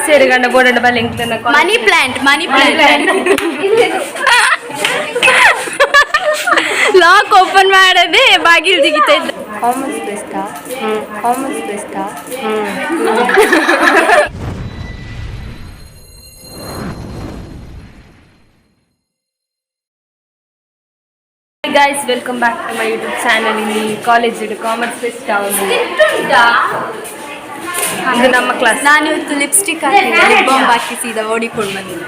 ಸೇರಿಗಂಡ board ಬಲ್ಲಿಂಗ್ money plant lock open ಮಾಡದೆ ಬಾಗಿಲು ಜಿಗಿತಾ ಇದ್ದ. ಕಾಮರ್ಸ್ ಬೆಸ್ಟಾ? Guys, welcome back to my YouTube channel. ಇಲ್ಲಿ ಕಾಲೇಜ್ ಕಾಮರ್ಸ್ ಫೆಸ್ಟ್ ಇದು ನಮ್ಮ ಕ್ಲಾಸ್. ನಾನು ಇವತ್ತು ಲಿಪ್ಸ್ಟಿಕ್ ಹಾಕಿದ್ದೆ, ಲಿಪ್ ಬಾಂಬ್ ಹಾಕಿ ಸೀದಾ ಓಡಿಕೊಂಡು ಬಂದಿದ್ದೆ.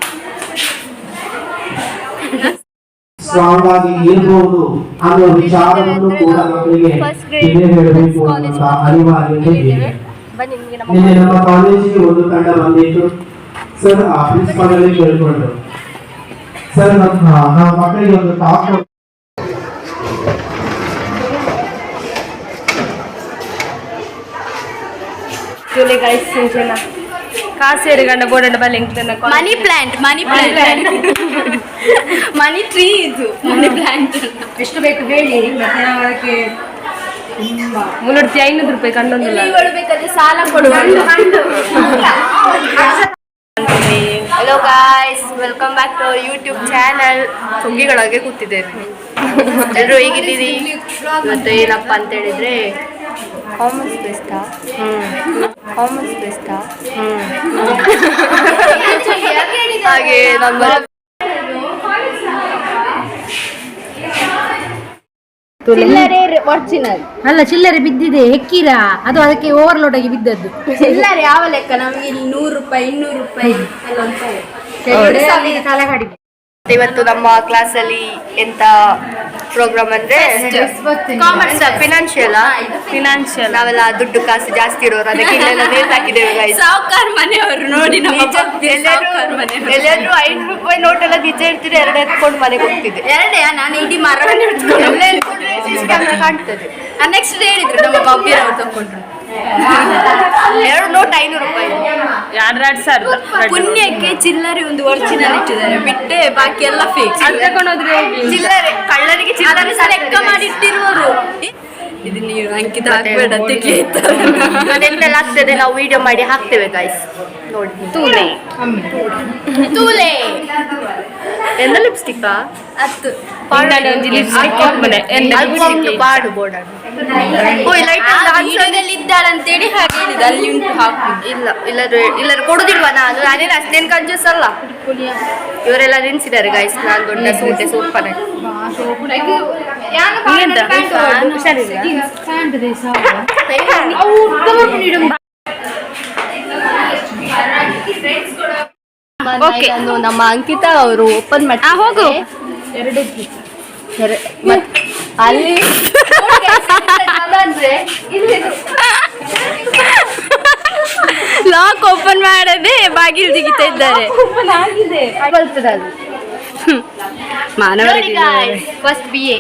ಸ್ಟ್ರಾಂಗ್ ಆಗಿ ಇರಬಹುದು ಅನ್ನೋ ವಿಚಾರವನ್ನು ಕೂಡ ಮಕ್ಕಳಿಗೆ ಹೇಳಬೇಕು ಅಂತ ಅನಿವಾರ್ಯತೆ ಇದೆ. ನಿನ್ನೆ ನಮ್ಮ ಕಾಲೇಜಿಗೆ ಒಂದು ತಂಡ ಬಂದಿತ್ತು ಸರ್. ಆ ಪ್ರಿನ್ಸಿಪಾಲ್ ಅಲ್ಲಿ ಕೇಳ್ಕೊಂಡ್ರು, ಸರ್ ನಮ್ಮ ಮಕ್ಕಳಿಗೆ ಒಂದು ಟಾಕ್ ಗೈಸ್ ಸಿಂಚನ ಕಾಸೇರಿಗಂಡ ಬೋರ್ಡ್ ಬಲ್ಲಿಂಗ್ ಮನಿ ಪ್ಲಾಂಟ್ ಮನಿ ಟ್ರೀ. ಇದು ಮನಿ ಪ್ಲಾಂಟ್ ಎಷ್ಟು ಬೇಕು ಹೇಳಿ. ಅದಕ್ಕೆ 300-500 ರೂಪಾಯಿ ಕಂಡೊಂದಿಲ್ಲ. ಬೇಕಾದ್ರೆ ಸಾಲ ಕೊಡುವ. Hello guys, welcome back to YouTube channel. ಸುಗ್ಗಿಗಳಾಗೆ ಕೂತಿದ್ದೇವೆ. ಎಲ್ಲರೂ ಹೇಗಿದ್ದೀರಿ? ಇವತ್ತು ಏನಪ್ಪ ಅಂತ ಹೇಳಿದ್ರೆ ಕಾಮರ್ಸ್ ಬೆಸ್ಟಾ? ಹಾಗೆ ನಮ್ಮ ಚಿಲ್ಲರೆ ಬಿದ್ದಿದೆ, ಹೆಕ್ಕಿರಾ ಅದು ಅದಕ್ಕೆ ಓವರ್ಲೋಡ್ ಆಗಿ ಬಿದ್ದದ್ದು. ಚಿಲ್ಲರೆ ಯಾವ ಲೆಕ್ಕ? ನಮಗೆ ಇಲ್ಲಿ 100 ರೂಪಾಯಿ 200 ರೂಪಾಯಿ ತಲೆಗಾಡಿ. ಇವತ್ತು ನಮ್ಮ ಕ್ಲಾಸ್ ಅಲ್ಲಿ ಎಂತ ಪ್ರೋಗ್ರಾಮ್ ಅಂದ್ರೆ ಕಾಮರ್ಸ್ ಫಿನಾನ್ಷಿಯಲ್. ನಾವೆಲ್ಲ ದುಡ್ಡು ಕಾಸು ಜಾಸ್ತಿ ಇರೋರು, ಅದಕ್ಕೆ ಇಲ್ಲೆಲ್ಲ ರೇಟ್ ಹಾಕಿದ್ದೇವೆ. ಸಾವುಕಾರ ಮನೆಯವರು ನೋಡಿ, ಎಲ್ಲರೂ 500 ರೂಪಾಯಿ ನೋಟ್ ಎಲ್ಲ ನಿಜ ಇರ್ತೀರಿ, 2 ಎತ್ಕೊಂಡು ಮನೆಗೆ ಹೋಗ್ತಿದ್ದೆ. ನಾನು ಇಡೀ ಮರವನ್ನು ಕಾಣ್ತದೆ. ನೆಕ್ಸ್ಟ್ ಡೇ ಹೇಳಿದ್ರು ನಮ್ಮ ಬಾಬಿಯವರು ತಗೊಂಡ್ರು 2 ನೋಟ್ 500 ರೂಪಾಯಿ. 2,000 ಪುಣ್ಯಕ್ಕೆ ಚಿಲ್ಲರೆ ಒಂದು ಒರಿಜಿನಲ್ ಇಟ್ಟಿದ್ದಾರೆ, ಬಿಟ್ಟೆ ಬಾಕಿ ಎಲ್ಲ ಫೇಕ್. ಚಿಲ್ಲರೆ ಕಳ್ಳರಿಗೆ ಚಿಲ್ಲರೆ ಲೆಕ್ಕ ಮಾಡಿಟ್ಟಿರುವರು. ಇದು ನೀವು ಅಂಕಿತ ಹಾಕ್ಬೇಡ, ಅದೆಲ್ಲ ಆಗ್ತದೆ. ನಾವು ವಿಡಿಯೋ ಮಾಡಿ ಹಾಕ್ತೇವೆ ಗೈಸ್, ನೋಡಿ. ತೂಲೆ ಎಂದ ಲಿಪ್ಸ್ಟಿಕ್ ಪಾಡು ಬೋರ್ಡ್ ಇದ್ದಾಳಂತೇಳಿ ಹಾಗೆ ಹೇಳಿದ. ಅಲ್ಲಿ ಉಂಟು ಹಾಕು. ಇಲ್ಲರೂ ಕೊಡುದಿಲ್ವ? ನಾನೇನು ಅಷ್ಟೇನು ಕಂಜೂಸ್ ಅಲ್ಲ. ಇವರೆಲ್ಲ ನೆನ್ಸಿದ್ದಾರೆ ಗೈಸ್. ನಾನು ದೊಡ್ಡ ಸೂಪರ್ ನಮ್ಮ ಅಂಕಿತಾ ಅವರು ಓಪನ್ ಮಾಡಿ ಹೋಗು. ಅಲ್ಲಿ ಲಾಕ್ ಓಪನ್ ಮಾಡದೆ ಬಾಗಿಲು ಜಿಗಿತಾ ಇದ್ದಾರೆ. ಮಾನವರಿಗೆ ಫಸ್ಟ್ BA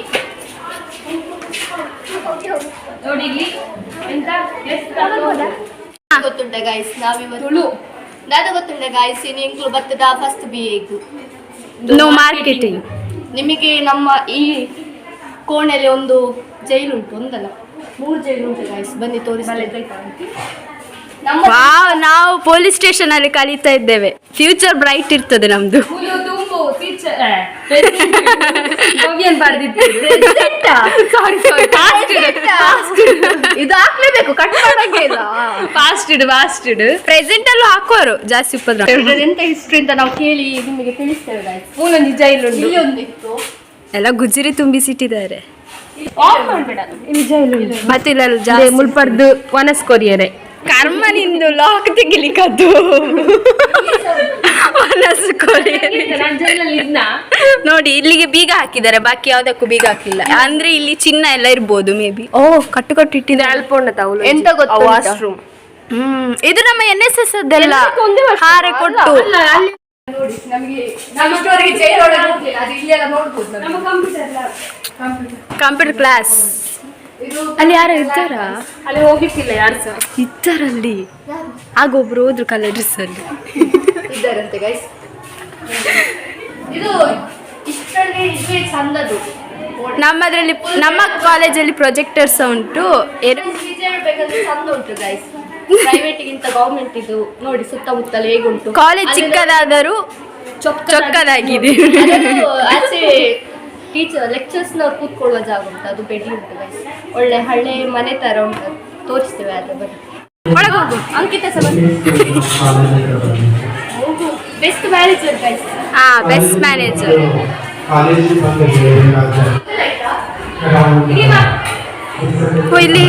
ಗೊತ್ತುಂಟ ಗೈಸ್. ನಾವಿವತ್ತು ನಾನು ಗೊತ್ತುಂಟ ಗೈಸ್, ನೀವು ಬರ್ತದ ಫಸ್ಟ್ BA ನೋ ಮಾರ್ಕೆಟಿಂಗ್. ನಿಮಗೆ ನಮ್ಮ ಈ ಕೋಣೆಯಲ್ಲಿ ಒಂದು ಜೈಲು ಉಂಟು, ಒಂದಲ್ಲ 3 ಜೈಲು ಉಂಟು ಗೈಸ್. ಬನ್ನಿ ತೋರಿಸಿ. ನಾವು ಪೊಲೀಸ್ ಸ್ಟೇಷನ್ ಅಲ್ಲಿ ಕಲಿತಾ ಇದ್ದೇವೆ. ಫ್ಯೂಚರ್ ಬ್ರೈಟ್ ಇರ್ತದೆ ನಮ್ದು. ಇದು ಹಾಕ್ಲೇಬೇಕು, ಕಟ್ ಮಾಡಂಗೆ ಇಲ್ಲ. ಫಾಸ್ಟ್ ಇಡು. ಪ್ರೆಸೆಂಟ್ ಅಲ್ಲೂ ಹಾಕೋರು ಜಾಸ್ತಿ ಉಪದ್ರ. ಎಂತ ಹಿಸ್ಟ್ರಿ ಅಂತ ನಾವು ಕೇಳಿ ನಿಮಗೆ ತಿಳಿಸ್ತೇವೆ. ಮೂಲೊಂದು ಜೈಲು ಒಂದಿತ್ತು, ಎಲ್ಲ ಗುಜರಿ ತುಂಬಿಸಿಟ್ಟಿದ್ದಾರೆ. ಮತ್ತೆ ಇಲ್ಲ ಮುಲ್ಪರ್ದು ವನಸ್ಕೋರಿಯರೆ ಕರ್ಮ ನಿಂದು ಲಾಕ್ ತೆಗಿಲಿಕ್ಕದ್ದು. ನೋಡಿ, ಇಲ್ಲಿಗೆ ಬೀಗ ಹಾಕಿದ್ದಾರೆ, ಬಾಕಿ ಯಾವ್ದಕ್ಕೂ ಬೀಗ ಹಾಕಿಲ್ಲ. ಅಂದ್ರೆ ಇಲ್ಲಿ ಚಿನ್ನ ಎಲ್ಲ ಇರ್ಬೋದು ಮೇ ಬಿ. ಕಟ್ಟು ಇಟ್ಟಿದ್ದಾರೆ. ಎಂತ ಗೊತ್ತ, ವಾಶ್ರೂಮ್. ಇದು ನಮ್ಮ NSS ಅದೆಲ್ಲ ಹಾರೆ ಕೊಟ್ಟು. ಕಂಪ್ಯೂಟರ್ ಕ್ಲಾಸ್ ಅಲ್ಲಿ ಯಾರು ಇದ್ದಾರ? ಅಲ್ಲಿ ಹೋಗ್ಲಿಕ್ಕಿಲ್ಲ, ಯಾರು ಸಹ ಇದ್ದಾರಲ್ಲಿ. ಆಗ ಒಬ್ರು ಹೋದ್ರು ಕಲರ್ ಡ್ರೆಸ್ ಅಲ್ಲಿ ಇದ್ದಾರಂತೆ ಗೈಸ್. ಇದು ಇಷ್ಟರಲ್ಲಿ ಚಂದದು. ನಮ್ಮ ಕಾಲೇಜಲ್ಲಿ ಪ್ರೊಜೆಕ್ಟರ್ಸ್ ಉಂಟು. ಚಂದ ಉಂಟು ಗೈಸ್. ಪ್ರೈವೇಟ್ಗಿಂತ ಗೌರ್ಮೆಂಟ್ ಇದು ನೋಡಿ ಸುತ್ತಮುತ್ತಲು ಹೇಗುಂಟು. ಕಾಲೇಜ್ ಚಿಕ್ಕದಾದರೂ ಚೊಕ್ಕದಾಗಿದೆ. ಆಚೆ ಟೀಚರ್ ಲೆಕ್ಚರ್ಸ್ನವ್ರು ಕೂತ್ಕೊಳ್ಳುವ ಜಾಗ ಉಂಟು, ಅದು ಬೆಡಿ ಉಂಟು ಗೈಸ್. ಒಳ್ಳೆ ಹಳೆ ಮನೆ ತರ ಉಂಟು, ತೋರಿಸ್ತೇವೆ ಅದ್ರ ಬಗ್ಗೆ. ಒಳಗೆ ಹೋಗು. Ankita best manager guys. Best manager. ಇಲ್ಲಿ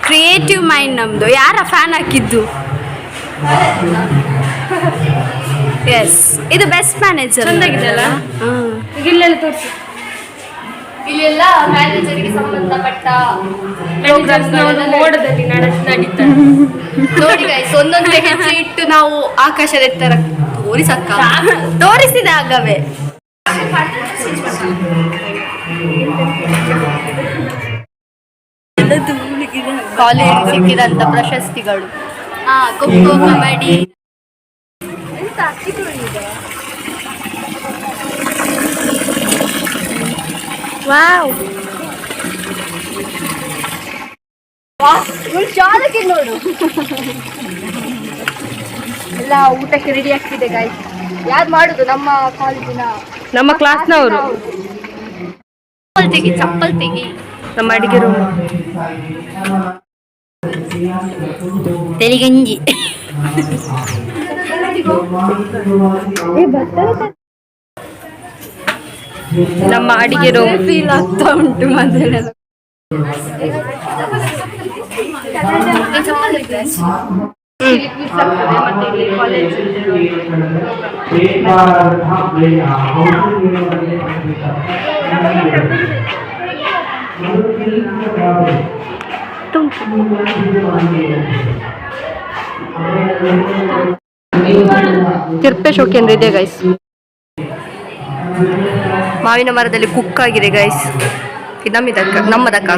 ಕ್ರಿಯೇಟಿವ್ ಮೈಂಡ್ ನಮ್ದು. ಯಾರ ಫ್ಯಾನ್ ಹಾಕಿದ್ದು? ಎಸ್, ಇದು ಬೆಸ್ಟ್ ಮ್ಯಾನೇಜರ್. ಚಂದಾಗಿದೆಯಲ್ಲ? ಇಲ್ಲೆಲ್ಲ ತೋರಿಸಿ. ಇಲ್ಲೆಲ್ಲ ಮ್ಯಾನೇಜರ್ಗೆ ಸಂಬಂಧಪಟ್ಟ ಮೋಡದಲ್ಲಿ ನಡೀತಾರೆ ನೋಡಿ ಗೈಸ್. ಒಂದೊಂದು ಹೆಜ್ಜೆ ಇಟ್ಟು ನಾವು ಆಕಾಶದ ಎತ್ತರ ತೋರಿಸಿದಾಗವೇ ಕಾಲೇಜ್ ಸಿಕ್ಕಿದಂತ ಪ್ರಶಸ್ತಿಗಳು. ಖೋ ಕಬಡ್ಡಿ. ವಾವ್, ಚಾಲಕ್ಕೆ ನೋಡು. ಎಲ್ಲ ಊಟಕ್ಕೆ ರೆಡಿ ಆಗ್ತಿದೆ ಗಾಯ್ಸ್. ಯಾರು ಮಾಡುದು? ನಮ್ಮ ಕಾಲೇಜಿನ, ನಮ್ಮ ಕ್ಲಾಸ್ನವರು. ಚಪ್ಪಲ್ ತೆಗಿ. ನಮ್ಮ ಅಡಿಗೆ ರೂಮ್. ತೆಲಿಗಂಜಿ. ನಮ್ಮ ಅಡಿಗೆ ರೂಮ್. ಫೀಲ್ ಆಗ್ತಾ ಉಂಟು ಮಧ್ಯಾಹ್ನ. ತಿರ್ಪೆ ಶೋಕೇಂದ್ರ ಇದೆ ಗೈಸ್. ಮಾವಿನ ಮರದಲ್ಲಿ ಕುಕ್ ಆಗಿದೆ ಗೈಸ್. ನಮ್ಮದಕ್ಕ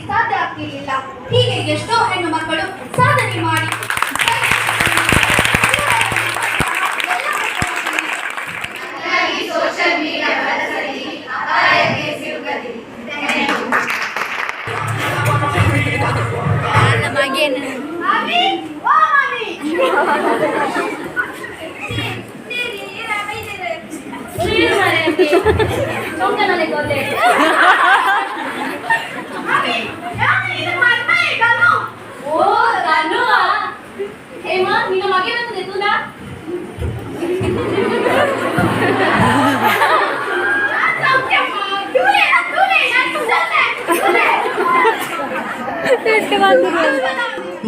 ಸಾಧ್ಯ ಆಗ್ತಿರ್ಲಿಲ್ಲ. ಹೀಗೆ ಎಷ್ಟೋ ಹೆಣ್ಣು ಮಕ್ಕಳು ಸಾಧನೆ ಮಾಡಿ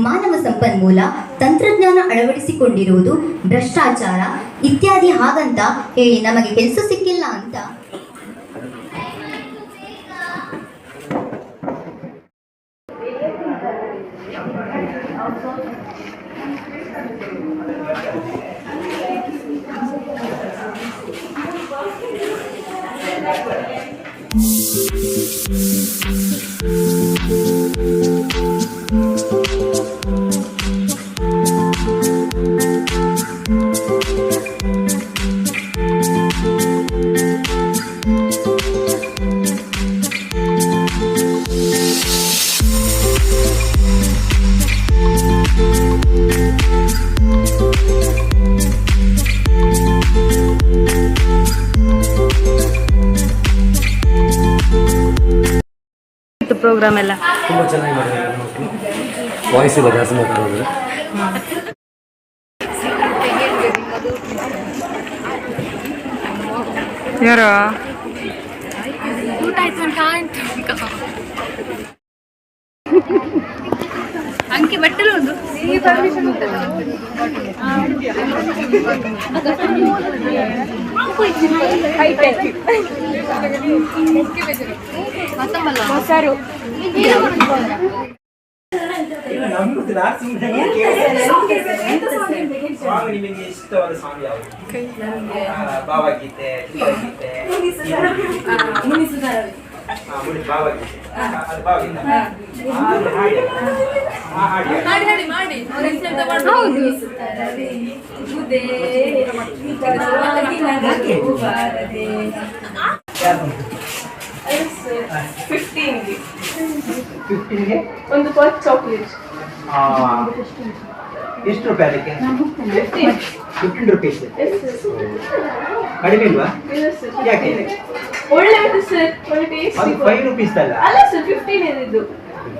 ಮಾನವ ಸಂಪನ್ಮೂಲ ತಂತ್ರಜ್ಞಾನ ಅಳವಡಿಸಿಕೊಂಡಿರುವುದು, ಭ್ರಷ್ಟಾಚಾರ ಇತ್ಯಾದಿ ಹಾಗಂತ ಹೇಳಿ ನಮಗೆ ಕೆಲಸ ಸಿಕ್ಕಿಲ್ಲ ಅಂತ ಪ್ರೋಗ್ರಾಮ್ ಎಲ್ಲ ತುಂಬ ಚೆನ್ನಾಗಿ ಮಾಡಿದ್ದಾರೆ ಮಕ್ಕಳು. ವಾಯ್ಸ್ ಇಲ್ಲ ಜಾಸ್ತಿ ಮಾತಾಡೋದ್ರೆ. ಯಾರು ಊಟ ಆಯ್ತು ಅಂಕಿ ಬಟ್ಟಲು ಒಂದು ಮೊಸರು ಸ್ವಾಮಿ ನಿಮಗೆ ಇಷ್ಟವಾದ ಸ್ವಾಮಿ ಯಾವುದು? ಭಾವಗೀತೆ, ಚಿತ್ರಗೀತೆ, ಭಾವಗೀತೆ, ಅದು ಭಾವಗೀತೆ. 15ಗೆ ಒಂದು ಪರ್ಕ್ ಚಾಕ್ಲೇಟ್. ಎಷ್ಟು ರೂಪಾಯಿ ಅದಕ್ಕೆ? 15 ರುಪೀಸ್. ಕಡಿಮೆ ಇಲ್ವಾ? ಯಾಕೆ? ಒಳ್ಳೆ ಉಂಟು ಸರ್, ಒಳ್ಳೆ ಟೇಸ್ಟ್. ಅದು 5 ರುಪೀಸ್ ಅಲ್ಲ? ಅಲ್ಲ ಸರ್, 15 ಇದು.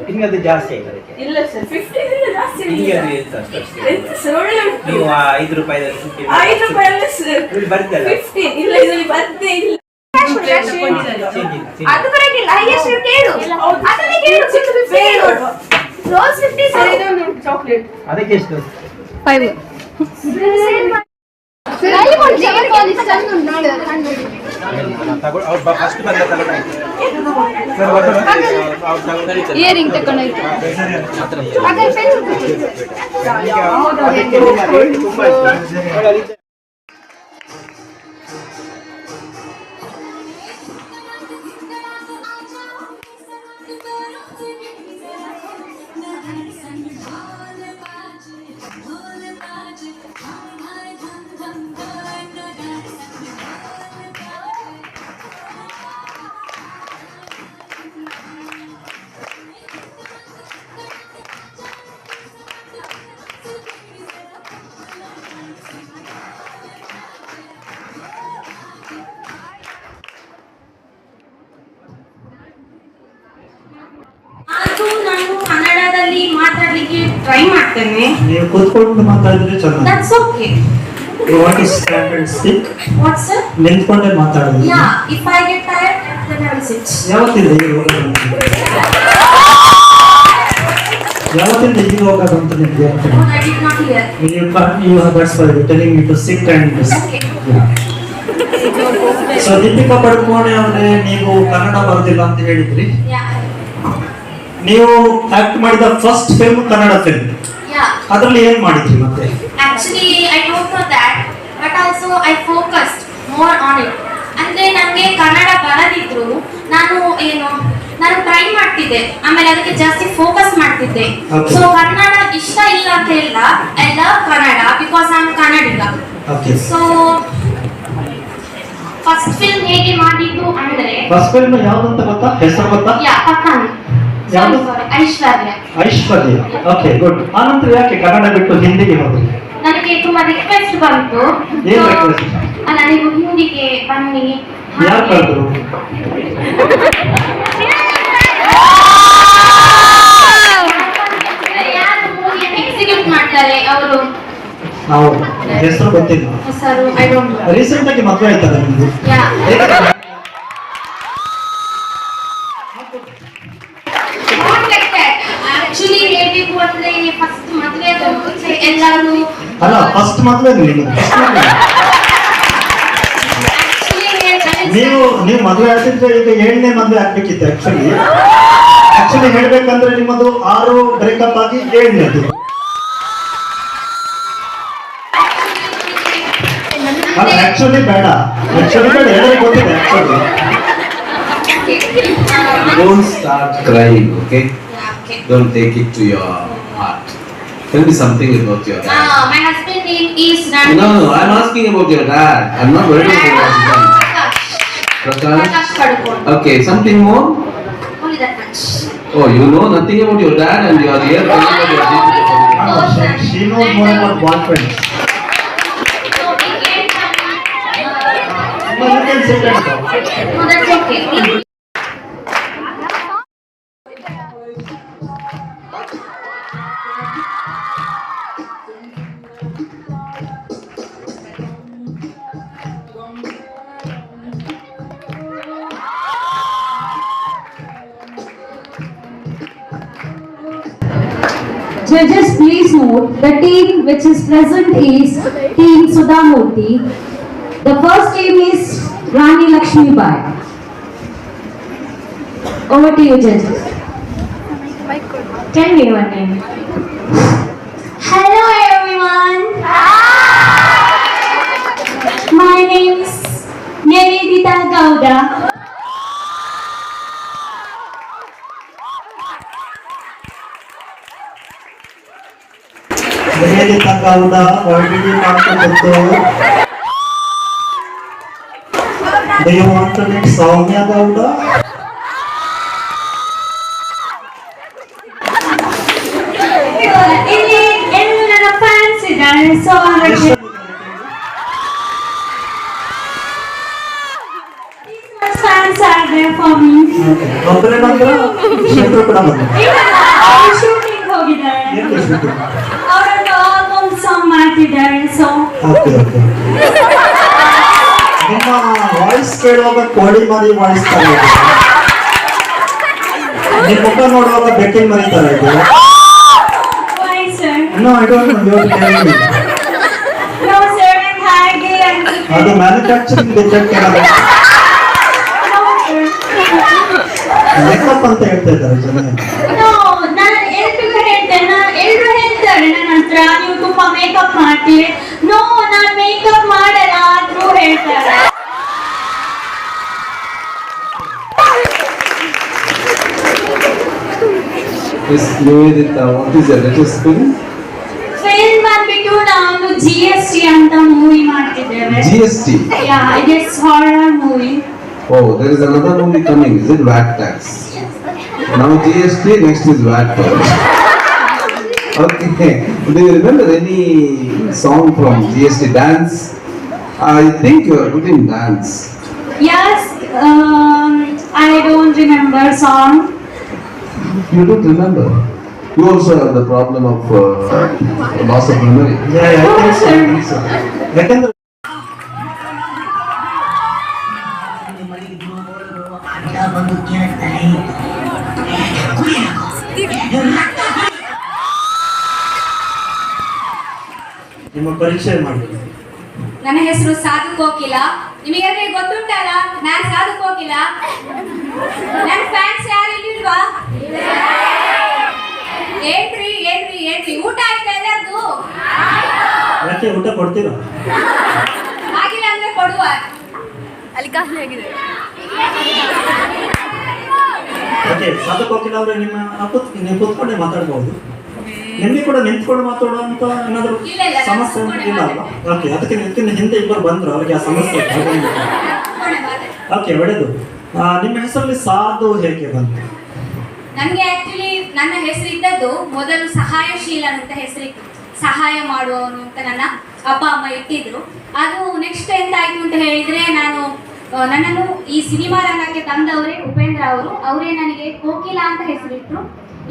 ನಿಮ್ಗೆ ಅದು ಜಾಸ್ತಿ ಆಯ್ತು ಅದಕ್ಕೆ? ಇಲ್ಲ ಸರ್, 15 ಇಂದ ಜಾಸ್ತಿ ನಿಮ್ಗೆ ಇಲ್ಲ. ಅದು ಎಷ್ಟು ಅಷ್ಟು? ಎಂತ ಸರ್, ಒಳ್ಳೆ ಉಂಟು. ನೀವು 5 ರೂಪಾಯಿ 5 ರೂಪಾಯಿ ಅಲ್ಲ ಸರ್, ಇಲ್ಲಿ ಬರ್ತಲ್ಲ? 15. ಇಲ್ಲ, ಇದರಲ್ಲಿ ಬರ್ದೇ ಇಲ್ಲ. ಅದು ಬರಂಗಿಲ್ಲ, ಎಷ್ಟು ಕೇಳು ಅದನ್ನೇ ಕೇಳು. ರೋಸ್ 50 ಸರ್, ಇದೊಂದು ಚಾಕ್ಲೇಟ್. ಅದಕ್ಕೆ ಎಷ್ಟು? 5. ಫಸ್ಟ್ ಬಂದ ತಗೊಳ್ಳಾಯ್ತು. ಇಯರಿಂಗ್ ತಗೊಂಡಾಯ್ತು. ಅದು ನಾನು ಕನ್ನಡದಲ್ಲಿ ಮಾತಾಡ್ಲಿಕ್ಕೆ ಟ್ರೈ ಮಾಡ್ತೇನೆ. ನೀವು ಕೂತ್ಕೊಂಡು ಮಾತಾಡಿದ್ರೆ ಚೆನ್ನಾಗಿ. That's okay. What is stand and stick? What sir? ನಿಂತ್ಕೊಂಡೇ ಮಾತಾಡೋದು. Yeah, if I get tired then I will sit. ಯಾವತ್ತಿಂದ ಈ ರೋಗ ಬಂತು? ಯಾವತ್ತಿಂದ ಈ ರೋಗ ಬಂತು ನಿಮಗೆ? I did not hear. You have that's why you're telling me to sit and Okay. So Deepika Padukone ಅವರೇ, ನೀವು ಕನ್ನಡ ಬರೋದಿಲ್ಲ ಅಂತ ಹೇಳಿದ್ರಿ. ಯಾ. ನೀವು ಆಕ್ಟ್ ಮಾಡಿದ ಫಸ್ಟ್ ಫಿಲ್ಮ್ ಕನ್ನಡ ಫಿಲ್ಮ್. ಯಾ. ಅದರಲ್ಲಿ ಏನ್ ಮಾಡಿದ್ರಿ ಮತ್ತೆ? Actually, I don't know that, but also I focused more on it. ಅಂದ್ರೆ ನನಗೆ ಕನ್ನಡ ಬರದಿದ್ರು ನಾನು ಟ್ರೈ ಮಾಡ್ತಿದ್ದೆ, ಆಮೇಲೆ ಅದಕ್ಕೆ ಜಾಸ್ತಿ ಫೋಕಸ್ ಮಾಡ್ತಿದ್ದೆ. Okay. ಸೊ ಕನ್ನಡ ಇಷ್ಟ ಇಲ್ಲ ಅಂತ ಇಲ್ಲ, I love Kannada because I am Kannadiga. Okay. So first film ಹೇಗೆ ಮಾಡಿದ್ದು ಅಂದ್ರೆ, ಫಸ್ಟ್ ಫಿಲ್ಮ್ ಯಾವ್ದಂತ ಗೊತ್ತಾ? ಹೆಸರು ಗೊತ್ತಾ? ಯಾ, ಪತ್ತಾನಿ. ಯಾವುದು? ಐಶ್ವರ್ಯ. ಐಶ್ವರ್ಯ. Okay, good. ಆನಂತರ ಯಾಕೆ ಕನ್ನಡ ಬಿಟ್ಟು ಹಿಂದಿಗೆ ಹೋದ್ರಿ? ನನಗೆ ತುಂಬಾ ರಿಕ್ವೆಸ್ಟ್ ಬಂತು. ಏನ್ request? ಅಲ್ಲ, ನೀವು ಹಿಂದಿಗೆ ಬನ್ನಿ. ಯಾರು ಕರೆದ್ರು? ಯಾರು ಮೂವಿಯನ್ನು ಎಕ್ಸಿಕ್ಯೂಟ್ ಮಾಡ್ತಾರೆ ಅವರು? ನಾವು ಹೆಸರು ಗೊತ್ತಿಲ್ಲ. ಹೆಸರು ಐ ಡೋಂಟ್ ನೋ. ರೀಸೆಂಟ್ ಆಗಿ ಮದುವೆ ಆಯ್ತಲ್ಲ ನಿಮ್ದು? ಯಾ. ಆಕ್ಚುಲಿ ಹೇಳಬೇಕು ಅಂದ್ರೆ ಫಸ್ಟ್ ಮದುವೆ ಮುಂಚೆ ಎಲ್ಲರೂ ಅಲ್ಲ, ಫಸ್ಟ್ ಮದುವೆ ನಿಮ್ಮದು. ನೀವು ಮದುವೆ ಆಗ್ತಿದ್ರೆ ಈಗ 7ನೇ ಮದುವೆ ಆಗ್ಬೇಕಿತ್ತು. ಆಕ್ಚುಲಿ ಹೇಳ್ಬೇಕಂದ್ರೆ ನಿಮ್ಮದು 6 ಬ್ರೇಕಪ್ ಆಗಿ 7ನೇದು. ಆಕ್ಚುಲಿ ಬೇಡ, ಎಲ್ಲರಿಗೂ ಗೊತ್ತಿದೆ. Don't start crying, okay? Don't take it to your heart. Tell me something about your dad. My husband name is Randy. No, I'm asking about your dad. I'm not worried about your husband. Prakash Padukone. Okay, something more? Only that much. Oh, you know nothing about your dad and you are here telling about your dad. She knows more about boyfriends. So we get No, you can sit and talk. no, that's okay. Judges, please note the team which is present is Team Sudhamurthy. The first team is Rani Lakshmi Bai. Over to you, judges. Tell me your name. Hello everyone. My name is Nivedita Gowda. Nivedita Gowda already ಮಾಡ್ಕೊಂಡು. Do you want to meet Soumya Gowda? ಹೋಗಿದ್ದಾರೆ. So fans are there for me. ಒಬ್ಬರೇ ಬಂದ್ರ ಶೇಖರ್ ಕೂಡ ಬಂದ್ರು. Shooting ಹೋಗಿದ್ದಾರೆ. ಏಕೆ shooting? ಅವರೊಂದು album song ಮಾಡ್ತಿದ್ದಾರೆ. So okay okay. ನಿಮ್ಮ ವಾಯ್ಸ್ ಕೇಳುವಾಗ ಕೋಳಿ ಮರಿ ವಾಯ್ಸ್ ತರ ಇದೆ. ನಿಮ್ಮ ಮುಖ ನೋಡುವಾಗ ಬೆಕ್ಕಿನ ಮರಿ ತರ ಇದೆ. why sir? No, I don't know. You are telling me. No sir, I'm ಹಾಗೆ ಅದು ಮ್ಯಾನುಫ್ಯಾಕ್ಚರಿಂಗ್ ಡಿಫೆಕ್ಟ್ ಏನಾದ್ರು ಮೇಕಪ್ ಅಂತ ಹೇಳ್ತಾ ಇದ್ದಾರೆ ಜನ. ನಾನು ಎಲ್ರಿಗೂ ಹೇಳ್ತೇನೆ, ಎಲ್ಲರೂ ಹೇಳ್ತಾರೆ ನನ್ನ ಹತ್ರ ನೀವು ತುಂಬಾ ಮೇಕಪ್ ಮಾಡ್ತೀರಿ. ನೋ, ನಾನು ಮೇಕಪ್ ಮಾಡಲ್ಲ ಆದ್ರೂ ಹೇಳ್ತಾರೆ. Yes, Nivedita, what is your latest film? Film ಬಂದ್ಬಿಟ್ಟು ನಾವು GST ಅಂತ ಮೂವಿ ಮಾಡ್ತಿದ್ದೇವೆ. GST? Yeah, it is horror movie. Oh, there is another movie coming, is it? VAT tax. Now GST, next is VAT tax. Okay. Do you remember any song from GST dance? I think you are good in dance. Yes, I don't remember song. You don't remember? You also have the problem of loss of memory. Yeah, I think so. ಯಾಕಂದ್ರೆ ನಿಮ್ಮ ಪರಿಚಯ ಮಾಡಿ. ನನ್ನ ಹೆಸರು ಸಾಧು ಕೋಕಿಲ. ನಿಮಗೆ ಗೊತ್ತುಂಟಲ್ಲ, ನಾನು ಸಾಧು ಕೋಕಿಲ. ನನ್ನ fans ಯಾರು ಇಲ್ವಾ? ಏನ್ರಿ ಏನ್ರಿ ಏನ್ರಿ, ಊಟ ಆಯ್ತಾ ಎಲ್ಲರದು? ಯಾಕೆ ಊಟ ಕೊಡ್ತೀರಾ? ಆಗಿಲ್ಲ ಅಂದ್ರೆ ಕೊಡುವ. ಅಲ್ಲಿ ಖಾಲಿ ಆಗಿದೆ. ಓಕೆ, ಸಾಧಕ್ ಹೋಗಿಲ್ಲ ಅವ್ರೆ, ನೀವು ಕೂತ್ಕೊಂಡೆ ಮಾತಾಡ್ಬೋದು. ನಿಮಗೆ ಕೂಡ ನಿಂತ್ಕೊಂಡು ಮಾತಾಡುವಂತ ಏನಾದ್ರು ಸಮಸ್ಯೆ ಇಲ್ಲ ಅಲ್ವಾ? ಓಕೆ, ಅದಕ್ಕೆ ನಿಂತಿನ ಹಿಂದೆ ಇಬ್ಬರು ಬಂದ್ರು, ಅವ್ರಿಗೆ ಆ ಸಮಸ್ಯೆ ಓಕೆ ಒಳ್ಳೆದು. ನಿಮ್ಮ ಹೆಸರಲ್ಲಿ ಸಾಧು ಹೇಗೆ ಬಂತು? ನನಗೆ ಆಕ್ಚುಲಿ ನನ್ನ ಹೆಸರು ಇದ್ದದ್ದು ಮೊದಲು ಸಹಾಯಶೀಲ ಅಂತ ಹೆಸರಿತ್ತು. ಸಹಾಯ ಮಾಡುವವನು ಅಂತ ನನ್ನ ಅಪ್ಪ ಅಮ್ಮ ಇಟ್ಟಿದ್ರು. ಅದು ನೆಕ್ಸ್ಟ್ ಎಂತಾಯ್ತು ಅಂತ ಹೇಳಿದ್ರೆ, ನನ್ನನ್ನು ಈ ಸಿನಿಮಾ ರಂಗಕ್ಕೆ ತಂದವರೇ ಉಪೇಂದ್ರ ಅವರೇ ನನಗೆ ಕೋಕಿಲ ಅಂತ ಹೆಸರಿಟ್ರು.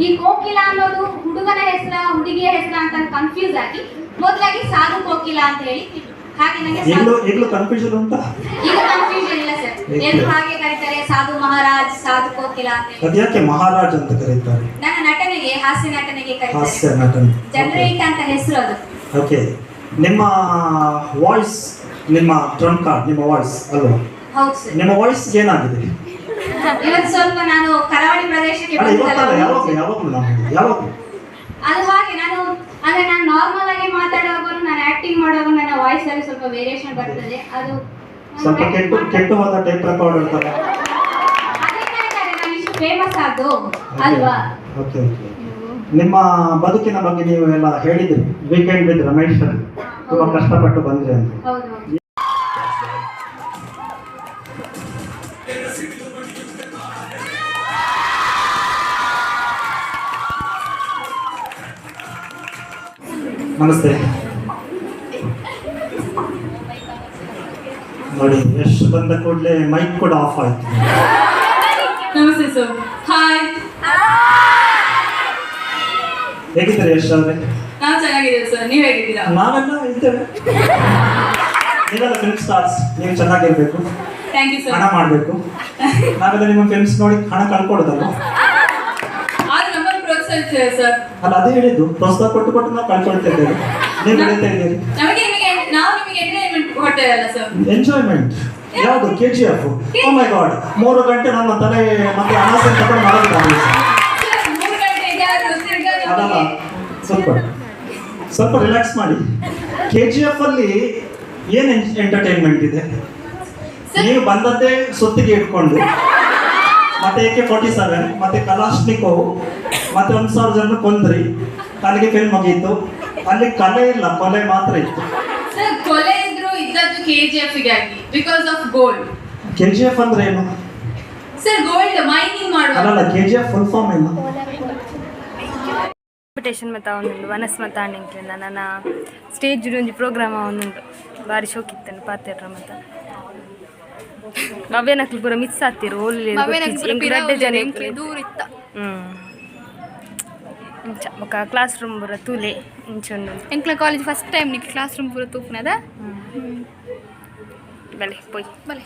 ಈ ಕೋಕಿಲ ಅನ್ನೋದು ಹುಡುಗನ ಹೆಸರ ಹುಡುಗಿಯ ಹೆಸರ ಅಂತ ಕನ್ಫ್ಯೂಸ್ ಆಗಿ ಮೊದಲಾಗಿ ಸಾಧು ಕೋಕಿಲ ಅಂತ ಹೇಳಿ ಇಟ್ರು. ಹಾಗೆ ನನಗೆ ಈಗಲೂ ಕನ್ಫ್ಯೂಷನ್ ಉಂಟಾ? ಈಗ ಕನ್ಫ್ಯೂಷನ್ ಇಲ್ಲ ಸರ್, ಎಲ್ಲರೂ ಹಾಗೆ ಕರೀತಾರೆ, ಸಾಧು ಮಹಾರಾಜ್, ಸಾಧು ಕೋಕಿಲ ಅಂತ. ಅದ್ಯಾಕೆ ಮಹಾರಾಜ್ ಅಂತ ಕರೀತಾರೆ? ನನ್ನ ನಟನೆಗೆ, ಹಾಸ್ಯ ನಟನೆಗೆ ಹಾಸ್ಯ ಕರೀತಾರೆ, ನಟನೆ. ಜನರೇಟ್ ಅಂತ ಹೆಸರು ಅದು. ಓಕೆ, ನಿಮ್ಮ ವಾಯ್ಸ್, ನಿಮ್ಮ ಟ್ರಂಪ್ ಕಾರ್ಡ್, ನಿಮ್ಮ ವಾಯ್ಸ್ ಅಲ್ವಾ? ಹೌದು ಸರ್. ನಿಮ್ಮ ವಾಯ್ಸ್ ಏನಾಗಿದೆ? ಇವತ್ತು ಸ್ವಲ್ಪ ನಾನು ಕರಾವಳಿ ಪ್ರದೇಶಕ್ಕೆ ಯಾವಾಗ ಅದು ಹಾಗೆ ನಾನು ನಾರ್ಮಲ್ ಆಗಿ ಮಾತಾಡುವಾಗ, ನಾನು ಆಕ್ಟಿಂಗ್ ಮಾಡುವಾಗ ನನ್ನ ವಾಯ್ಸ್ ಅಲ್ಲಿ ಸ್ವಲ್ಪ ವೇರಿಯೇಷನ್ ಬರ್ತದೆ. ಅದು ಸ್ವಲ್ಪ ಕೆಟ್ಟು ಹೋದ ಟೈಪ್ ರೆಕಾರ್ಡ್ ಇರ್ತದೆ. ನಾನು ಇಷ್ಟು ಫೇಮಸ್ ಆದ್ದು ಅಲ್ವಾ? Okay okay. ನಿಮ್ಮ ಬದುಕಿನ ಬಗ್ಗೆ ನೀವು ಎಲ್ಲ ಹೇಳಿದ್ರಿ, ವೀಕೆಂಡ್ ವಿತ್ ರಮೇಶ್ ಅಲ್ಲಿ ತುಂಬಾ ಕಷ್ಟಪಟ್ಟು ಬಂದ್ರಿ ಅಂತ. ಹೌದು. ನಮಸ್ತೆ. ನೋಡಿ, ಎಷ್ಟು ಬಂದ ಕೂಡಲೇ ಮೈಕ್ ಕೂಡ ಆಫ್ ಆಯ್ತು. ನಮಸ್ತೆ ಸರ್. ಹಾಯ್, ಹೇಗಿದ್ದಾರೆ ಯಶ್ ಅವ್ರೆ? ನಾವು ಚೆನ್ನಾಗಿದ್ದೀವಿ ಸರ್, ನೀವು ಹೇಗಿದ್ದೀರಾ? ನಾವೆಲ್ಲ ಇದ್ದೇವೆ. ನೀವೆಲ್ಲ ಫಿಲ್ಮ್ ಸ್ಟಾರ್ಸ್, ನೀವು ಚೆನ್ನಾಗಿರ್ಬೇಕು, ಥ್ಯಾಂಕ್ ಯು ಸರ್. ಹಣ ಮಾಡಬೇಕು. ನಾವೆಲ್ಲ ನಿಮ್ಮ ಫಿಲ್ಮ್ಸ್ ನೋಡಿ ಹಣ ಕಳ್ಕೊಡೋದಲ್ಲ. ಆದ್ರೆ ನಮ್ಮನ್ನು ಪ್ರೋತ್ಸಾಹಿಸ್ತೀವಿ ಸರ್. ಅಲ್ಲ, ಅದೇ ಹೇಳಿದ್ದು, ಪ್ರೋತ್ಸಾಹ ಕೊಟ್ಟು ನಾವು ಕಳ್ಕೊಳ್ತಿದ್ದೇವೆ. ನೀವು ಬೆಳೀತಾ ಇದ್ದೀರಿ. ನಾವು ನಿಮಗೆ ಎಂಟರ್ಟೈನ್ಮೆಂಟ್ ಕೊಡ್ತೇವಲ್ಲ ಸರ್. ಎಂಜಾಯ್ಮೆಂಟ್ ಯಾವುದು? KGF. ಓ ಮೈ ಗಾಡ್, 3 ಗಂಟೆ ನಮ್ಮ ತಲೆ ಮತ್ತೆ ಅನಾಸೆ ತಗೊಂಡು ಮಾಡೋದಿಲ್ಲ. ಅದಲ್ಲ, ಸ್ವಲ್ಪ ರಿಲ್ಯಾಕ್ಸ್ ಮಾಡಿ. KGF ಅಲ್ಲಿ ಏನ್ ಎಂಟರ್ಟೈನ್ಮೆಂಟ್ ಇದೆ? ನೀವು ಬಂದದ್ದೇ ಸುತ್ತಿಗೆ ಇಟ್ಕೊಂಡು, ಮತ್ತೆ AK-47, ಮತ್ತೆ ಕಲಾಶ್ನಿಕೋವ್, ಮತ್ತೆ 1000 ಜನ ಕೊಂದ್ರಿ, ಅಲ್ಲಿಗೆ ಫಿಲ್ಮ್ ಮುಗೀತು. ಅಲ್ಲಿ ಕಲೆ ಇಲ್ಲ, ಕೊಲೆ ಮಾತ್ರ ಇತ್ತು. ಸರ್, ಕೊಲೆ ಇದ್ರು ಇದ್ದದ್ದು KGF ಗಾಗಿ, ಬಿಕಾಸ್ ಆಫ್ ಗೋಲ್ಡ್. KGF ಅಂದ್ರೆ ಏನು ಸರ್? ಗೋಲ್ಡ್ ಮೈನಿಂಗ್ ಮಾಡುವ. ಅಲ್ಲಲ್ಲ, KGF ಫುಲ್ ಫಾರ್ಮ್ ಏನು? ಕಾಂಪಿಟೇಷನ್ ಮತ್ತು ಅವನುಂಡು ವನಸ್ ಮತ್ತು ಆಂಡಿಂಕ್ಲಿಂದ ನನ್ನ ಸ್ಟೇಜ್ ಒಂಜಿ ಪ್ರೋಗ್ರಾಮ್ ಅವನುಂಡು ಭಾರಿ ಶೋಕಿತ್ತೇನೆ ಪಾತೆರ್ರ ಮತ್ತು ಭವ್ಯನಕ್ಲು ಪೂರ ಮಿಸ್ ಆಗ್ತಿರು ಓಲಿ ಜನ ದೂರ ಇತ್ತ ಇಂಚ ಬೊಕ ಕ್ಲಾಸ್ ರೂಮ್ ಪೂರ ತೂಲೆ ಇಂಚೊಂದು ಎಂಕ್ಲ ಕಾಲೇಜ್ ಫಸ್ಟ್ ಟೈಮ್ ನಿಕ್ ಕ್ಲಾಸ್ ರೂಮ್ ಪೂರ ತೂಪುನದ ಬಲೆ ಪೋಯ್ ಬಲೆ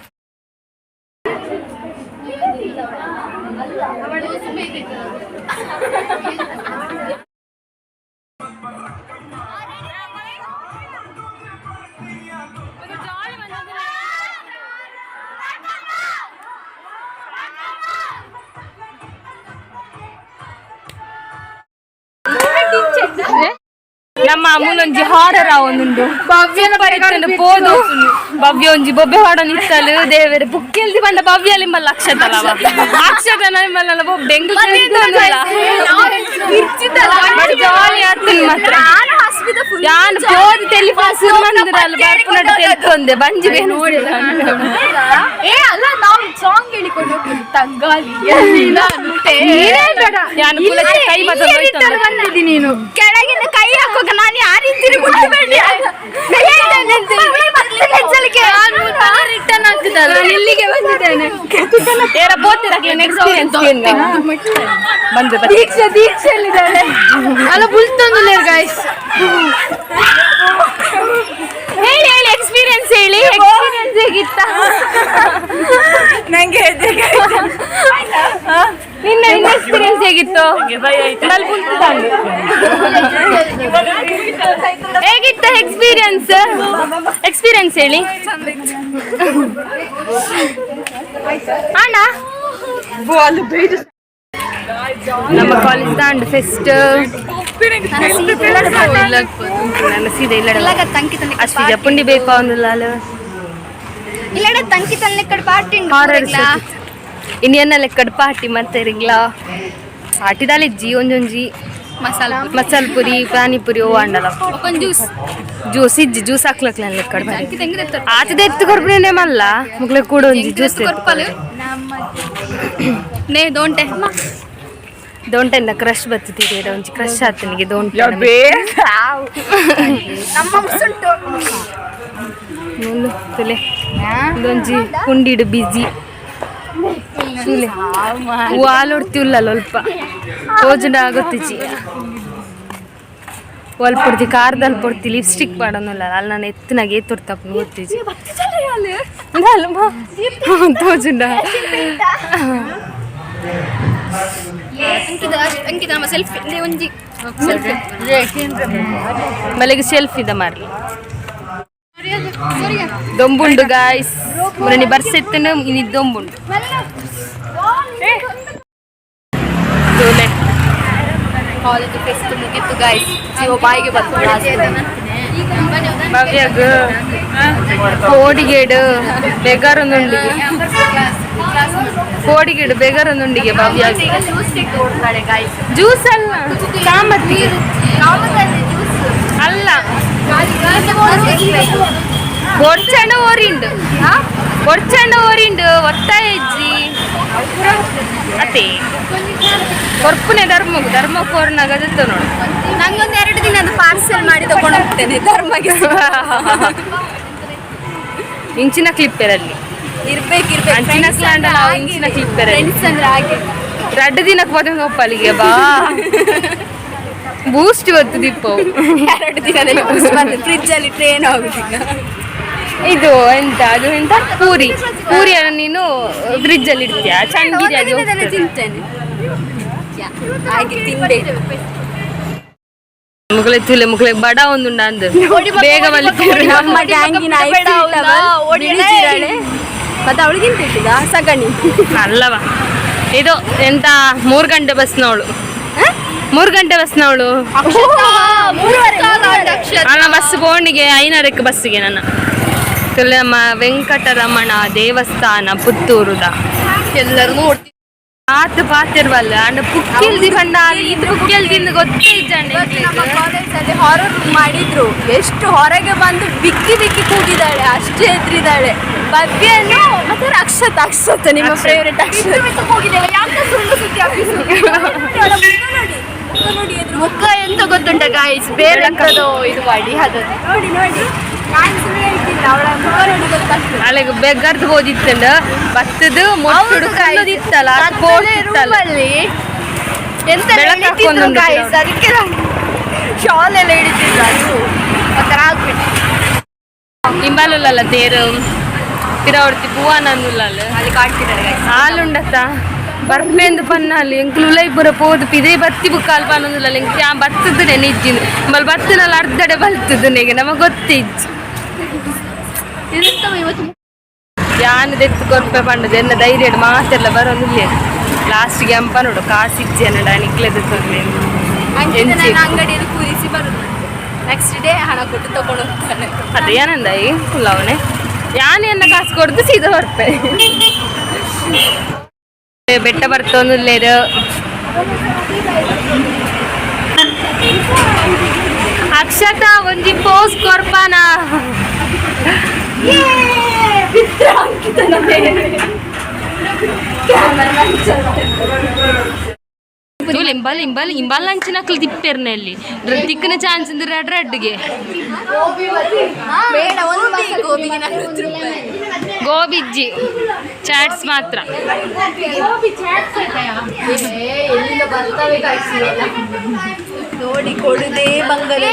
ನಮ್ಮ ಅಮ್ಮನೊಂಜಿ ಹಾರರ ಒಂದುಂಡು ಭವ್ಯನ ಪರಿಕಂಡು ಪೋದು ಭವ್ಯ ಒಂಜಿ ಬೊಬ್ಬೆ ಹಾಡೋನ್ ಇತ್ತಲು ದೇವರೆ ಬುಕ್ಕೆಲ್ದಿ ಬಂದ ಭವ್ಯಲಿ ಮಲ್ಲ ಅಕ್ಷತಲವ ಅಕ್ಷತನ ಮಲ್ಲ ಬೊಬ್ಬೆ ಜಾಲಿ ಆಗ್ತೀನಿ ಮಾತ್ರ ಯಾನ್ ಪೋದು ಟೆಲಿಫೋನ್ ಶುರು ಮಾಡಿದ್ರಲ್ಲ ಬರ್ಪುನಟ ತೆಲ್ಕೊಂಡೆ ಬಂಜಿ ಬೇನು ಏ ಅಲ್ಲ ನಾವು ಸಾಂಗ್ ಹೇಳಿಕೊಂಡು ಹೋಗ್ತೀವಿ ತಂಗಾಲಿ ಯಾನ್ ಕುಲಕ್ಕೆ ಕೈ ಬಂದಿದ್ದೀನಿ ನೀನು ಕೆಳಗಿನ ಕೈ ಹಾಕೋಗ ನಾನು ಯಾರಿದ್ದೀರಿ ರಿಟರ್ನ್ ಆಗ್ತದಲ್ಲ ಇಲ್ಲಿಗೆ ಬಂದಿದ್ದೇನೆ ದೀಕ್ಷೆಯಲ್ಲಿದ್ದಾಳೆ ಅಲ್ಲ ಬುಲ್ತೊಂದು ಗಾಯ್ಸ್ ಹೇಳಿ ಹೇಳಿ ಎಕ್ಸ್ಪೀರಿಯನ್ಸ್ ಹೇಳಿ ಎಕ್ಸ್ಪೀರಿಯನ್ಸ್ ಹೇಗಿತ್ತ ನಂಗೆ ನಿನ್ನ ಎಕ್ಸ್ಪೀರಿಯನ್ಸ್ ಹೇಗಿತ್ತು ಹೇಗಿತ್ತ ಎಕ್ಸ್ಪೀರಿಯನ್ಸ್ ಎಕ್ಸ್ಪೀರಿಯನ್ಸ್ ಹೇಳಿ ಅಣ್ಣ ನಮ್ಮ ಕಾಲೇಜ್ ದಾಂಡ್ ಫೆಸ್ಟ್ ಸೀದಾ ಇಲ್ಲ ಅಷ್ಟು ಪುಂಡಿ ಬೇಪ ಒಂದಿಲ್ಲ ಇಲ್ಲಡ ತಂಕಿ ತನ್ನ ಪಾರ್ಟಿ ಇನ್ನೇನ ಲೆಕ್ಕಡ್ ಪಾರ್ಟಿ ಮತ್ತೆ ರಿಂಗ್ಲಾ ಪಾಟಿದಾಲಿಜ್ಜಿ ಒಂಜೊಂಜಿ ಮಸಾಲ ಪುರಿ ಪಾನಿಪುರಿ ಓ ಅಂಡಲ ಜ್ಯೂಸ್ ಇಜ್ಜಿ ಜ್ಯೂಸ್ ಹಾಕ್ಲಕ್ಲ ಲೆಕ್ಕಡ್ ಆತದ ಎತ್ತು ಕೊರ್ಪುನೇ ಮಲ್ಲ ಮುಗ್ಲೆ ಕೂಡ ಒಂಜಿ ಜ್ಯೂಸ್ ನೇ ದೋಂಟೆ ದೊಂಟೆಂದ ಕ್ರಶ್ ಬತ್ತಿದ್ದೀರ ಒಂಜಿ ಕ್ರಶ್ ಆತನಿಗೆ ದೊಂಟೆ ತುಲೆ ಇದೊಂಜಿ ಕುಂಡಿಡು ಬಿಜಿ ಹಾಲೊಡ್ತಿಲ್ಲ ಅಲ್ಪ ಓಜುಂಡ ಆಗುತ್ತಿಜಿ ಒಲ್ಪೊಡ್ತಿ ಕಾರ್ದಲ್ಲಿ ಪೊಡ್ತಿ ಲಿಪ್ಸ್ಟಿಕ್ ಮಾಡೋನಲ್ಲ ಅಲ್ಲಿ ನಾನು ಎತ್ತಿನಾಗ ಏತೊಡ್ತಪ್ಪ ಓದ್ತಿಜಿ ತೋಜುಂಡ ಮಲೆಗೆ ಸೆಲ್ಫಿ ಇದ ಮಾರ್ಲಿ ದೊಂಬುಂಡು ಗಾಯ್ಸ್ ಮುರಣಿ ಬರ್ಸೆತ್ತನು ಇನಿ ದೊಂಬುಂಡು ಕಾಲೇಜ್ ಫೆಸ್ಟ್ ಮುಗಿತ್ತು ಗಾಯ್ಸ್ ಜೀವ ಬಾಯಿಗೆ ಬಂತು ಭವ್ಯಾಗ ಕೋಡಿಗೇಡು ಬೇಗಾರೊಂದುಂಡಿಗೆ ಕೋಡಿಗೇಡು ಬೇಗಾರೊಂದುಂಡಿಗೆ ಭವ್ಯಾಗ ಜ್ಯೂಸ್ ಅಲ್ಲ ಕಾಮತ್ತಿಗೆ ಅಲ್ಲ ಕೊಡ್ಚಂಡ ಓರಿಂಡು ಒತ್ತಾಯ ಇಜ್ಜಿ ಅತ್ತೆ ಕೊರ್ಪುನೆ ಧರ್ಮ ಕೋರ್ನಾಗ ಅದತ್ತ ನೋಡು ನಂಗೊಂದು 2 ದಿನ ಅದು ಪಾರ್ಸೆಲ್ ಮಾಡಿ ತಗೊಂಡು ಹೋಗ್ತೇನೆ ಧರ್ಮಗೆ ಇಂಚಿನ ಕ್ಲಿಪ್ಪರಲ್ಲಿ ಇರ್ಬೇಕು ಅಂಚಿನ ಸ್ಲ್ಯಾಂಡ್ ಇಂಚಿನ ಕ್ಲಿಪ್ಪರಲ್ಲಿ ಅಂದ್ರೆ ಹಾಗೆ 2 ದಿನಕ್ಕೆ ಬಂದು ಹೋಪ್ಪಲ್ಲಿಗೆ ಬಾ ಬೂಸ್ಟ್ ಇವತ್ತು ದೀಪವು 2 ದಿನದಲ್ಲಿ ಫ್ರಿಜ್ ಅಲ್ಲಿ ಟ್ರೇನ್ ಆಗುದಿಲ್ಲ ಇದು ಎಂತ ಅದು ಎಂತ ಪೂರಿಯನ್ನು ನೀನು ಫ್ರಿಜ್ ಅಲ್ಲಿ ಇಡ್ತೀಯ ಚೆನ್ನಾಗಿ ತಿಂತೇನೆ ಹಾಗೆ ತಿನ್ಬೇಕು ಮುಗ್ಲೆ ಬಡ ಒಂದುಂಡ ಅಂದು ಬೇಗ ನಮ್ಮ ಗ್ಯಾಂಗಿನ ಮತ್ತೆ ಅವಳಿಗಿಂತ ಇಟ್ಟಿದ ಸಗಣಿ ಅಲ್ಲವ ಇದು ಎಂತ 3 ಗಂಟೆ ಬಸ್ನವಳು 3 ಗಂಟೆ ಬಸ್ನವಳು ಅಲ್ಲ ಬಸ್ ಬೋಣಿಗೆ 5:30 ಬಸ್ಸಿಗೆ ನನ್ನ ನಮ್ಮ ವೆಂಕಟರಮಣ ದೇವಸ್ಥಾನ ಪುತ್ತೂರುದ ಎಲ್ಲರೂ ನೋಡ್ತೀವಿ ಆತು ಪಾತಿರ್ವಲ್ಲ ಅಂಡ್ ಪುಕ್ಕಿಲ್ದಿ ಕಂಡ ಇದು ಪುಕ್ಕಿಲ್ದಿಂದ ಗೊತ್ತೇ ಇದ್ದಾನೆ ನಮ್ಮ ಕಾಲೇಜಲ್ಲಿ ಹಾರರ್ ಮಾಡಿದ್ರು ಎಷ್ಟು ಹೊರಗೆ ಬಂದು ಬಿಕ್ಕಿ ಕೂಗಿದ್ದಾಳೆ ಅಷ್ಟೇ ಎದ್ರಿದ್ದಾಳೆ ಭವ್ಯನ್ನು ಮತ್ತೆ ಅಕ್ಷತ ನಿಮ್ಮ ಫೇವ್ರೆಟ್ ಅಕ್ಷತ ಹೋಗಿದ್ದೇವೆ ಯಾಕೆ ಸುಳ್ಳು ಸುದ್ದಿ ನೋಡಿ ಮುಖ ಎಂತ ಗೊತ್ತುಂಟ ಗಾಯ್ಸ್, ಬೇರೆ ಇದು ಮಾಡಿ ಅದು ನೋಡಿ ನೋಡಿ ಅಲ್ಲಿಗೆ ಬೆಗ್ಗರ್ದು ಓದಿತ್ತಂಡ ಬತ್ತದು ಮೊಟ್ಟುಡುತ್ತಲ್ಲ ರೂಮಲ್ಲಿ ಎಂತ ಗಾಯ್ಸ್, ಅದಕ್ಕೆ ಶಾಲ್ ಎಲ್ಲ ಹಿಡಿತಿದ್ರು. ಅದು ಒಂಥರ ಆಗ್ಬಿಟ್ಟು ಇಂಬಾಲಲ್ಲ ತೇರು ತಿರವರ್ತಿ ಪೂವಾನಂದುಲ್ಲ ಅಲ್ಲಿ ಕಾಡ್ತಿದ್ದಾರೆ ಹಾಲುಂಡತ್ತ ಬರ್ಪೇಂದು ಪನ್ನಲ್ಲಿ ಎಂಕ್ಲುಲೈ ಪುರ ಪೋದು ಪಿದೇ ಬತ್ತಿ ಬುಕ್ಕಾಲ್ ಪನ್ನೊಂದಿಲ್ಲ ಎಂಕ್ ಬತ್ತದನೆ ನಿಜ್ಜಿಂದು ಮಲ್ ಬತ್ತನಲ್ಲಿ ಅರ್ಧಡೆ ಬಲ್ತದ ನೆಗೆ ನಮಗೆ ಗೊತ್ತಿಜ್ಜು ಯಾನು ದೆತ್ತು ಕೊರ್ಪೆ ಪಂಡದು ಎನ್ನ ಧೈರ್ಯ ಮಾತೆಲ್ಲ ಬರೋದಿಲ್ಲ ಲಾಸ್ಟ್ಗೆ ಅಂಪ ನೋಡು ಕಾಸಿಜ್ಜಿ ಅನ್ನಡ ನಿಕ್ಲೆದು ಅಂಗಡಿಯಲ್ಲಿ ಕೂರಿಸಿ ಬರುದು. ನೆಕ್ಸ್ಟ್ ಡೇ ಹಣ ಕೊಟ್ಟು ತಗೊಂಡು ಹೋಗ್ತಾನೆ. ಅದೇ ಏನಂದಾಯಿ ಫುಲ್ಲವನೇ ಯಾನೆನ್ನ ಕಾಸು ಕೊಡ್ದು ಸೀದಾ ಬರ್ಪೆ ಬೆಟ್ಟ ಬರ್ತೊಂದುಲ್ಲೇರು ಅಕ್ಷತ ಒಂಜಿ ಪೋಸ್ ಕೊರ್ಪಾನ ಇಂಬಲ್ ಅಂಚಿನಕ್ಲು ತಿಪ್ಪೆರ್ನಲ್ಲಿ ತಿಕ್ಕನ ಚಾನ್ಸ್ ಅಂದ್ರೆ ರೆಡ್ಗೆ ಗೋಬಿಜ್ಜಿ ಚಾಟ್ಸ್ ಮಾತ್ರ ನೋಡಿ ಕೊಡುದೇ ಬಂಗಲ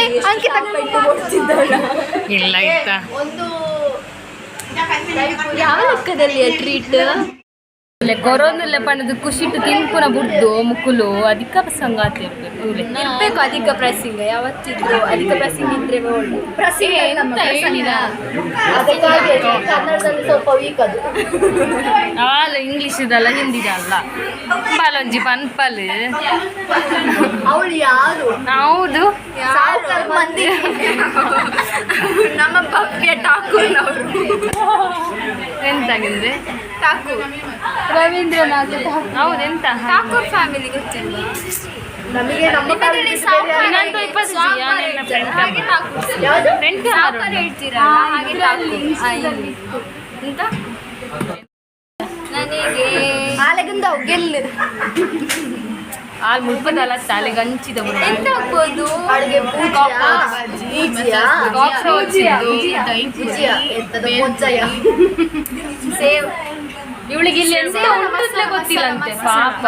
ಇಲ್ಲ ಇತ್ತ ಯಾವ ಲೆಕ್ಕದಲ್ಲಿ ಟ್ರೀಟ್ ಕೊರೋನಲ್ಲೇ ಪಣ್ಣದು ಖುಷಿಟ್ಟು ತಿನ್ಪುನ ಬುಡ್ದು ಮುಕ್ಕುಲು ಅಧಿಕ ಸಂಗಾತಿ ಇರ್ಬೇಕು. ಅಧಿಕ ಪ್ರೆಸ್ಸಿಂಗ್ ಯಾವತ್ತಿದ್ರು ಅಧಿಕ ಪ್ರೆಸ್ಸಿಂಗ್ ಇದ್ರೆ ಒಳ್ಳೆ ಕನ್ನಡದಲ್ಲಿ ಸ್ವಲ್ಪ ವೀಕ್ ಅದು. ಇಂಗ್ಲಿಷ್ ಇದಲ್ಲ ಹಿಂದಿದಲ್ಲ ಬಾಲೊಂಜಿ ಪನ್ಪಲ್ ಅವಳು ಯಾರು? ಹೌದು ಮಂದಿ ನಮ್ಮ ಭವ್ಯ ಠಾಕೂರ್ನವರು. ಎಂತಾಗಿದ್ರೆ ಠಾಕೂರ್ ರವೀಂದ್ರನಾಥ್ ಹೌದು ಎಂತ ಠಾಕೂರ್ ಫ್ಯಾಮಿಲಿ ಗೊತ್ತಿಲ್ಲ ನಮಗೆ. ಹೇಳ್ತೀರಾ ಹಾಗೆ ಎಂತ ನನಗೆ ಆಲೆಗಂದ ಗೆಲ್ಲು ಹಾಲು ಮುಲ್ಪದಲ್ಲ ತಲೆಗೆ ಹಂಚಿದ ಎಂತ ಆಗ್ಬೋದು ಅಡುಗೆ ಸೇವ್ ಇವಳಿಗೆ ಇಲ್ಲಿ ಗೊತ್ತಿಲ್ಲಂತೆ ಪಾಪ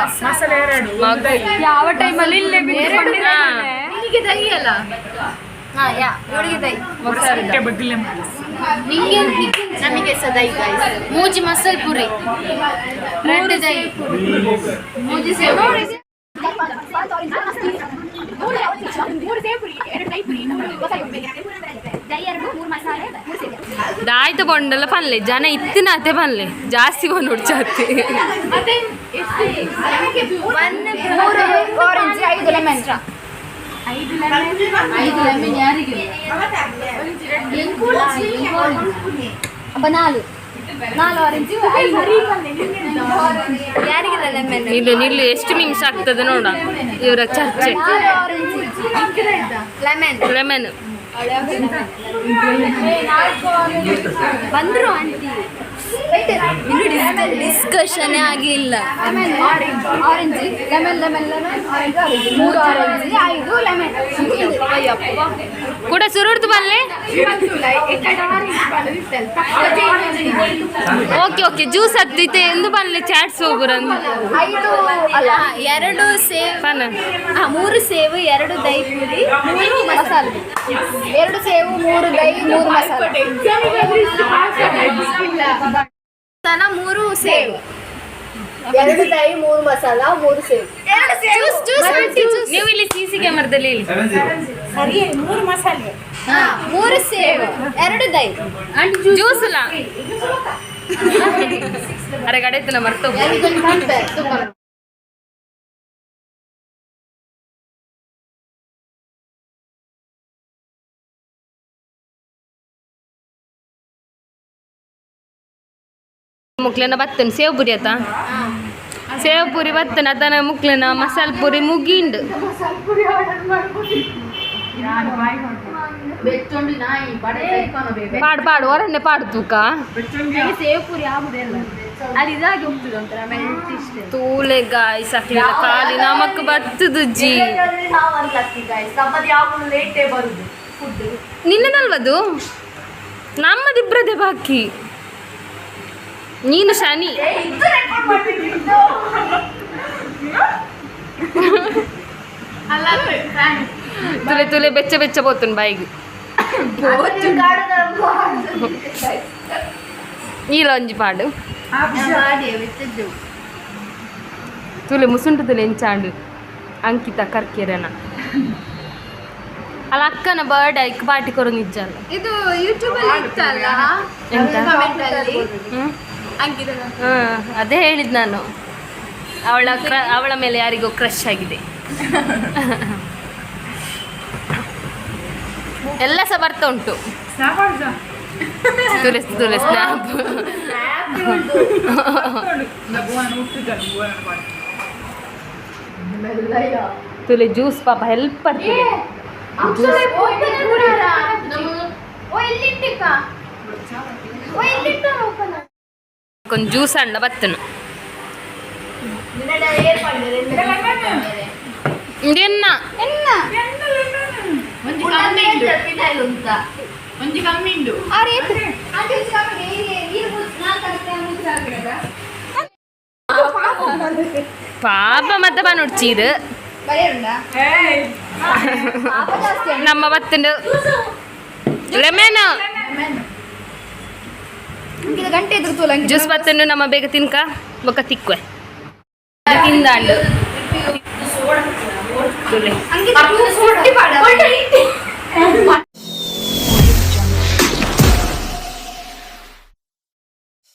ಯಾವ ಟೈಮಲ್ಲಿ ಇಲ್ಲೇ ನಿಮಗೆ ದಹಿ ಅಲ್ಲ ಇವಳಿಗೆ ದಹಿ ನಮಗೆ ಸಹ ದಹಿ ಮೂಜಿ ಮಸಾಲೆ ಪುರಿ ರೆಡ್ ದಹಿ ಮೂಜಿ ಸೇವ್ ದಾಯ್ತು ಬಂಡಲ್ಲ ಪನ್ಲೆ ಜನ ಇತ್ತಿನಾತೆ ಪನ್ಲೆ ಜಾಸ್ತಿ ಬಂದು ಉಡ್ಚಾತಿ ಇದು ನಿಲ್ಲು ಎಷ್ಟು ನಿಮಿಷ ಆಗ್ತದೆ ನೋಡ ಇವರ ಚರ್ಚೆ. ಲೆಮನ್ ಬಂದ್ರು ಆಂಟಿ ಡಿಸ್ಕಷನ್ ಆಗಿಲ್ಲ. ಆರೆಂಜ್ ಕೂಡ ಸುರುಡ್ತು ಬಲ್ಲೆ. ಓಕೆ ಓಕೆ ಜ್ಯೂಸ್ ಹತ್ತಿತೆ ಎಂದು ಬಲ್ಲೆ ಚಾಟ್ಸ್ ಹೋಗುರಂದು 2 ಸೇವ್ 3 ಸೇವ್ 2 ದಹಿ ಪುರಿ 3 ಮಸಾಲೆ 2 ಸೇವು 3 ದಹಿ 3 ಮಸಾಲೆ 3 ಸೇವ್ 2 ದಹಿ 3 ಮಸಾಲ 3 ಸೇವ್ ನೀವು ಇಲ್ಲಿ ಸಿಸಿ ಕ್ಯಾಮರಾದಲ್ಲಿ ಹೇಳಿ 3 ಮಸಾಲೆ 3 ಸೇವ್ 2 ದಹಿ ಜ್ಯೂಸ್ ಇಲ್ಲ ಅರೆ ಗಡೆ ಇತ್ತು ಮರ್ತು ಮುಕ್ಲೆನ ಬತ್ತನ ಸೇವ್ ಪುರಿ ಆತ ಸೇವ್ ಪುರಿ ಬತ್ತನ ಅದನ್ನ ಮುಕ್ಲೆನ ಮಸಾಲೆ ಪುರಿ ಮುಗಿಂಡು ಪಾಡು ಪಾಡು ಹೊರನ್ನೆ ಪಾಡು ತೂಕ ಸೇವ್ ಪುರಿ ಆಗುದಿಲ್ಲ ಅದು ಇದಾಗಿ ಹೋಗ್ತದೆ ಒಂಥರ ಮೆಲ್ಟ್ ಇಷ್ಟೇ ತೂಲೆ ಗಾಯ್ಸ್ ಹಾಕ್ಲಿಲ್ಲ ಖಾಲಿ ನಮಕ್ ಬರ್ತದು ಜಿ ನಾವು ಅನ್ಲಕ್ಕಿ ಗಾಯ್ಸ್ ನಮ್ಮದು ಯಾವಾಗಲೂ ಲೇಟೇ ಬರುದು ಫುಡ್ ನಿನ್ನದಲ್ವದು ನಮ್ಮದಿಬ್ರದೇ ಬಾಕಿ ನೀನು ಶನಿ ತುಲೆ ತುಲೆ ಬೆಚ್ಚ ಬೆಚ್ಚ ಬೋತುನ್ ಬಾಯಿಗೆ ಈ ಲಂಜ್ ಪಾಡು ತುಲೆ ಮುಸುಂಟು ತುಲೆ ಎಂಚಾಂಡು ಅಂಕಿತ ಕರ್ಕೆರನ ಅಲ್ಲ ಅಕ್ಕನ ಬರ್ಡೇ ಐಕ್ ಪಾರ್ಟಿ ಕೊರಂಗ್ ಇಜ್ಜಲ್ಲ ಇದು ಯೂಟ್ಯೂಬ್ ಅಲ್ಲಿ ಇತ್ತಲ್ಲ ಎಂತ ಕಮೆಂಟ್ ಅಲ್ಲಿ ಹ್ಮ್ ಅಂಕಿತ ಅದೇ ಹೇಳಿದ್ ನಾನು ಅವಳ ಮೇಲೆ ಯಾರಿಗೋ ಕ್ರಶ್ ಆಗಿದೆ ಎಲ್ಲ ಸಹ ಬರ್ತಾ ಉಂಟು ತುಲೆ ತುಲೆ ಸ್ನ್ಯಾಪ್ ತುಲೆ ಜ್ಯೂಸ್ ಪಾಪ ಹೆಲ್ಪ್ ಬರ್ತದೆ ಒಂದು ಜ್ಯೂಸ್ ಅಂಡ ಬತ್ತನು ಎನ್ನ ಪಾಪ ಮತ್ತೆ ಬನ್ನೊಡ್ಚೀರು ನಮ್ಮ ಬತ್ತಂಡು ಲೆಮನ್ ಗಂಟೆ ಎದುರು ಜ್ಯೂಸ್ ಬತ್ತಂಡು ನಮ್ಮ ಬೇಗ ತಿನ್ಕ ಬೊಕ್ಕ ತಿಕ್ವೆ ತಿಂದಾಂಡು ತುಲೆ